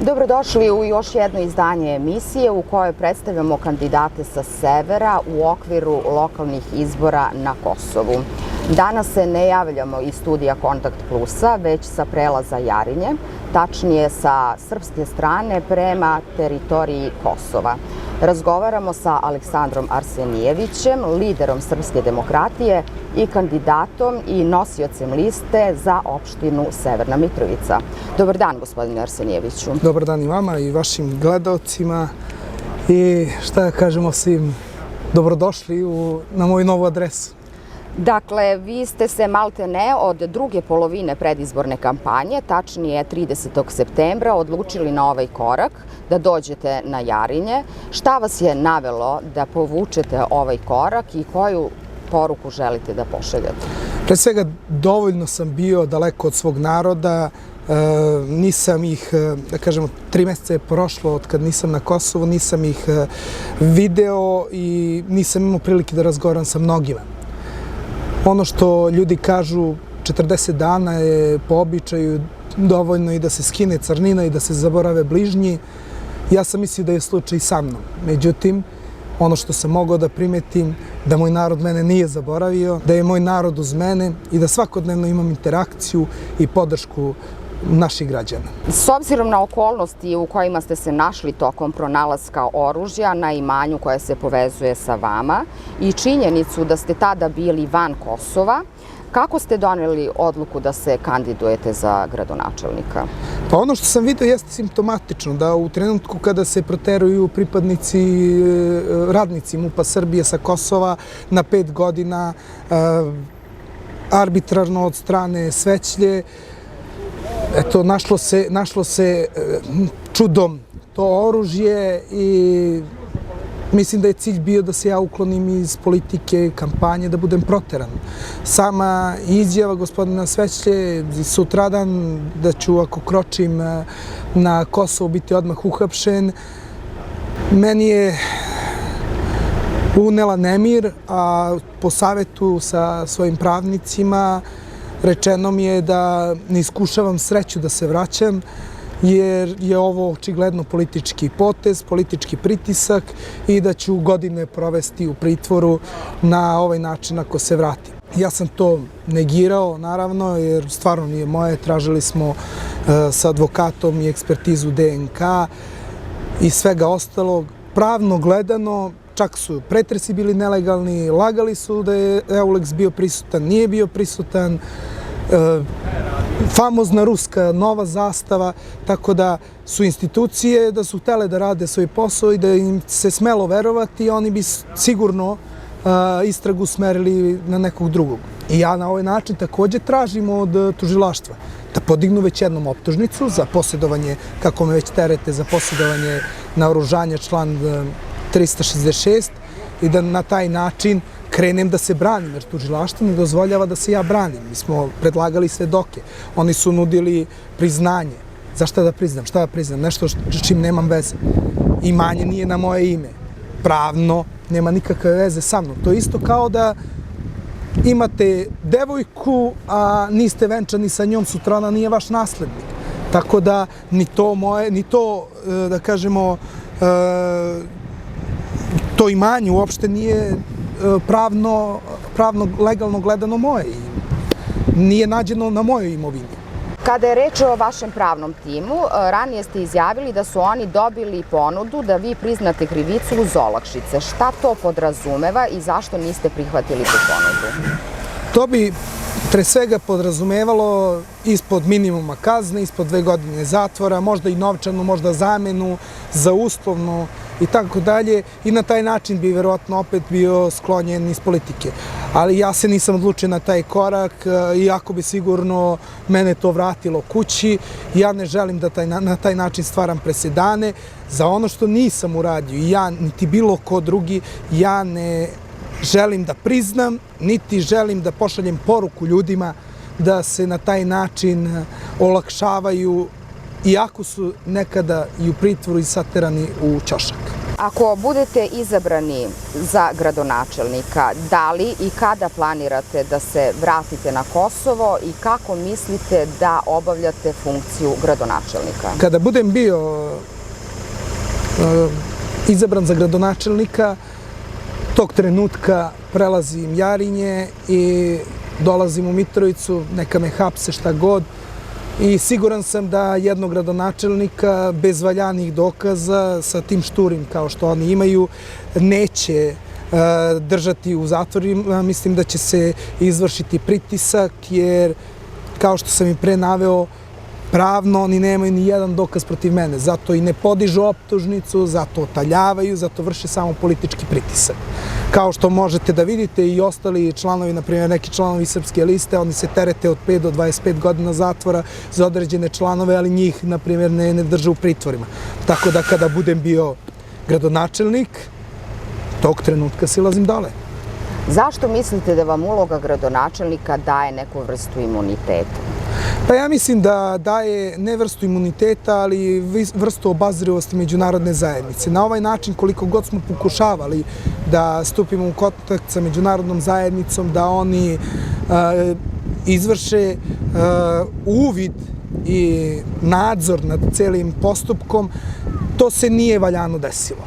Dobrodošli u još jedno izdanje emisije u kojoj predstavljamo kandidate sa severa u okviru lokalnih izbora na Kosovu. Danas se ne javljamo iz studija Kontakt Plusa, već sa prelaza Jarinje, tačnije sa srpske strane prema teritoriji Kosova. Razgovaramo sa Aleksandrom Arsenijevićem, liderom Srpske demokratije i kandidatom i nosiocem liste za opštinu Severna Mitrovica. Dobar dan, gospodine Arsenijeviću. Dobar dan i vama i vašim gledaocima i šta da kažemo svim dobrodošli na moju novu adresu. Dakle, vi ste se maltene od druge polovine predizborne kampanje, tačnije 30. septembra, odlučili na ovaj korak da dođete na Jarinje. Šta vas je navelo da povučete ovaj korak i koju poruku želite da pošaljete? Pre svega, dovoljno sam bio daleko od svog naroda. Nisam ih, da kažemo, 3 mjeseca je prošlo od kad nisam na Kosovu, nisam ih video i nisam imao prilike da razgovaram sa mnogima. Ono što ljudi kažu, 40 dana je po običaju dovoljno i da se skine crnina i da se zaborave bližnji. Ja sam mislio da je slučaj sa mnom. Međutim, ono što sam mogao da primetim, da moj narod mene nije zaboravio, da je moj narod uz mene i da svakodnevno imam interakciju i podršku naših građana. S obzirom na okolnosti u kojima ste se našli tokom pronalaska oružja na imanju koje se povezuje sa vama i činjenicu da ste tada bili van Kosova, kako ste doneli odluku da se kandidujete za gradonačelnika? Pa ono što sam vidio jeste simptomatično, da u trenutku kada se proteruju pripadnici, radnici MUP-a Srbije sa Kosova na 5 godina, arbitrarno od strane Svećlje, eto, našlo se čudom to oružje i mislim da je cilj bio da se ja uklonim iz politike, kampanje, da budem proteran. Sama izjava gospodina Svećlje sutradan da ću, ako kročim na Kosovo, biti odmah uhapšen, meni je unela nemir, a po savjetu sa svojim pravnicima rečeno mi je da ne iskušavam sreću da se vraćam, jer je ovo očigledno politički potez, politički pritisak i da ću godine provesti u pritvoru na ovaj način ako se vratim. Ja sam to negirao, naravno, jer stvarno nije moje. Tražili smo sa advokatom i ekspertizu DNK i svega ostalog. Pravno gledano, čak su pretresi bili nelegalni, lagali su da je Euleks bio prisutan, nije bio prisutan, famozna ruska nova zastava, tako da su institucije da su htjele da rade svoj posao i da im se smelo verovati, oni bi sigurno istragu smerili na nekog drugog. I ja na ovaj način također tražim od tužilaštva da podignu već jednom optužnicu za posjedovanje, kako me već terete, za posjedovanje naoružanja, član 366, i da na taj način krenem da se branim, jer tužilaštvo ne dozvoljava da se ja branim. Mi smo predlagali svedoke. Oni su nudili priznanje. Zašto da priznam? Šta da priznam? Nešto s čim nemam veze. Imanje nije na moje ime. Pravno nema nikakve veze sa mnom. To je isto kao da imate devojku, a niste venčani sa njom, sutra ona nije vaš naslednik. Tako da ni to moje, ni to, da kažemo, to imanje uopšte nije pravno, legalno gledano moje. Nije nađeno na mojoj imovini. Kada je reč o vašem pravnom timu, ranije ste izjavili da su oni dobili ponudu da vi priznate krivicu uz olakšice. Šta to podrazumeva i zašto niste prihvatili tu ponudu? To bi pre svega podrazumevalo ispod minimuma kazne, ispod 2 godine zatvora, možda i novčanu, možda zamenu za uslovno i tako dalje, i na taj način bi verovatno opet bio sklonjen iz politike. Ali ja se nisam odlučio na taj korak, iako bi sigurno mene to vratilo kući. Ja ne želim da na taj način stvaram presedane. Za ono što nisam uradio, ja niti bilo ko drugi, ja ne želim da priznam, niti želim da pošaljem poruku ljudima da se na taj način olakšavaju, iako su nekada i u pritvoru i saterani u ćošak. Ako budete izabrani za gradonačelnika, da li i kada planirate da se vratite na Kosovo i kako mislite da obavljate funkciju gradonačelnika? Kada budem bio izabran za gradonačelnika, tog trenutka prelazim Jarinje i dolazim u Mitrovicu, neka me hapse šta god. I siguran sam da jednog gradonačelnika bez valjanih dokaza, sa tim šturim kao što oni imaju, neće držati u zatvorima. Mislim da će se izvršiti pritisak, jer kao što sam i pre naveo, pravno oni nemaju ni jedan dokaz protiv mene. Zato i ne podižu optužnicu, zato otaljavaju, zato vrše samo politički pritisak. Kao što možete da vidite i ostali članovi, na primjer neki članovi Srpske liste, oni se terete od 5 do 25 godina zatvora za određene članove, ali njih, na primjer, ne drže u pritvorima. Tako da kada budem bio gradonačelnik, tog trenutka silazim dole. Zašto mislite da vam uloga gradonačelnika daje neku vrstu imuniteta? Pa ja mislim da daje ne vrstu imuniteta, ali vrstu obazrivosti međunarodne zajednice. Na ovaj način, koliko god smo pokušavali da stupimo u kontakt sa međunarodnom zajednicom, da oni izvrše uvid i nadzor nad celim postupkom, to se nije valjano desilo.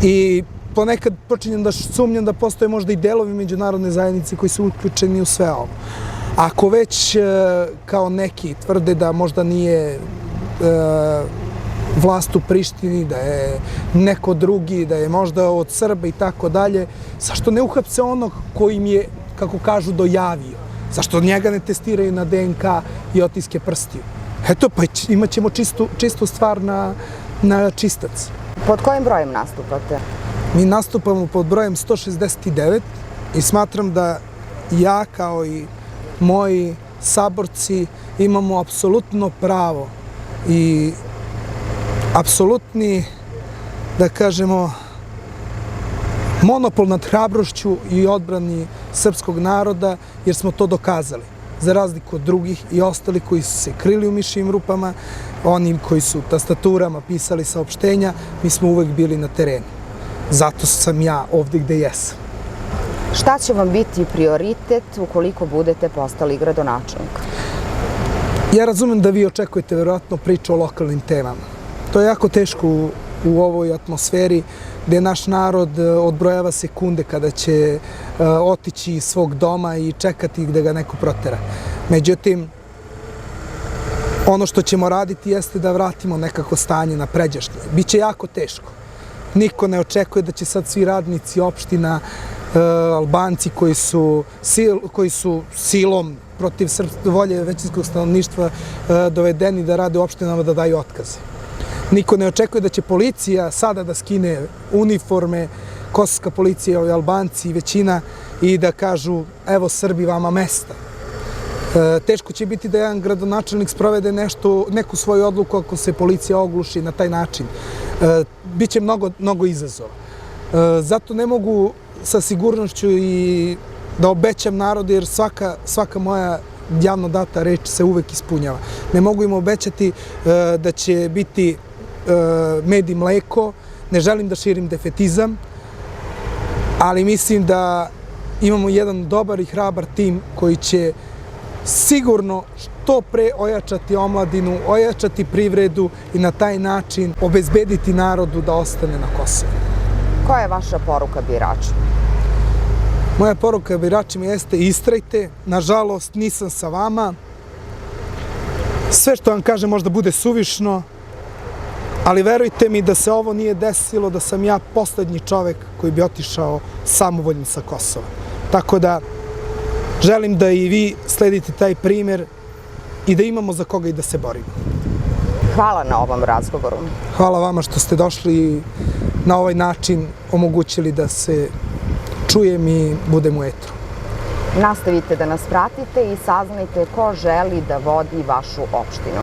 I ponekad počinjem da sumnjam da postoje možda i delovi međunarodne zajednice koji su uključeni u sve ovo. Ako već kao neki tvrde da možda nije vlast u Prištini, da je neko drugi, da je možda od Srba i tako dalje, zašto ne uhapse onog koji im je, kako kažu, dojavio? Zašto njega ne testiraju na DNK i otiske prstiju? Eto, pa imat ćemo čistu stvar na čistac. Pod kojim brojem nastupate? Mi nastupamo pod brojem 169 i smatram da ja kao i moji saborci imamo apsolutno pravo i apsolutni, da kažemo, monopol nad hrabrošću i odbrani srpskog naroda, jer smo to dokazali. Za razliku od drugih i ostali koji su se krili u mišjim rupama, oni koji su tastaturama pisali saopštenja, mi smo uvek bili na terenu. Zato sam ja ovde gde jesam. Šta će vam biti prioritet ukoliko budete postali gradonačelnik? Ja razumem da vi očekujete verovatno priču o lokalnim temama. To je jako teško u ovoj atmosferi gde naš narod odbrojava sekunde kada će otići iz svog doma i čekati da ga neko protera. Međutim, ono što ćemo raditi jeste da vratimo nekako stanje na pređašnje. Biće jako teško. Niko ne očekuje da će sad svi radnici opština, Albanci koji su silom protiv volje većinskog stanovništva dovedeni da rade u opštinama, da daju otkaze. Niko ne očekuje da će policija sada da skine uniforme, kosovska policija i Albanci i većina, i da kažu evo Srbi vama mesta. Teško će biti da jedan gradonačelnik sprovede neku svoju odluku ako se policija ogluši na taj način. Biće mnogo izazova. Zato ne mogu sa sigurnošću i da obećam narodu, jer svaka moja javno data reč se uvek ispunjava. Ne mogu im obećati da će biti med i mleko, ne želim da širim defetizam, ali mislim da imamo jedan dobar i hrabar tim koji će sigurno što pre ojačati omladinu, ojačati privredu i na taj način obezbediti narodu da ostane na Kosovu. Koja je vaša poruka biračima? Moja poruka biračima jeste istrajte, nažalost nisam sa vama. Sve što vam kažem možda bude suvišno, ali verujte mi da se ovo nije desilo, da sam ja poslednji čovek koji bi otišao samovoljno sa Kosova. Tako da želim da i vi sledite taj primer i da imamo za koga i da se borimo. Hvala na ovom razgovoru. Hvala vama što ste došli i na ovaj način omogućili da se čujem i budem u etru. Nastavite da nas pratite i saznajte ko želi da vodi vašu opštinu.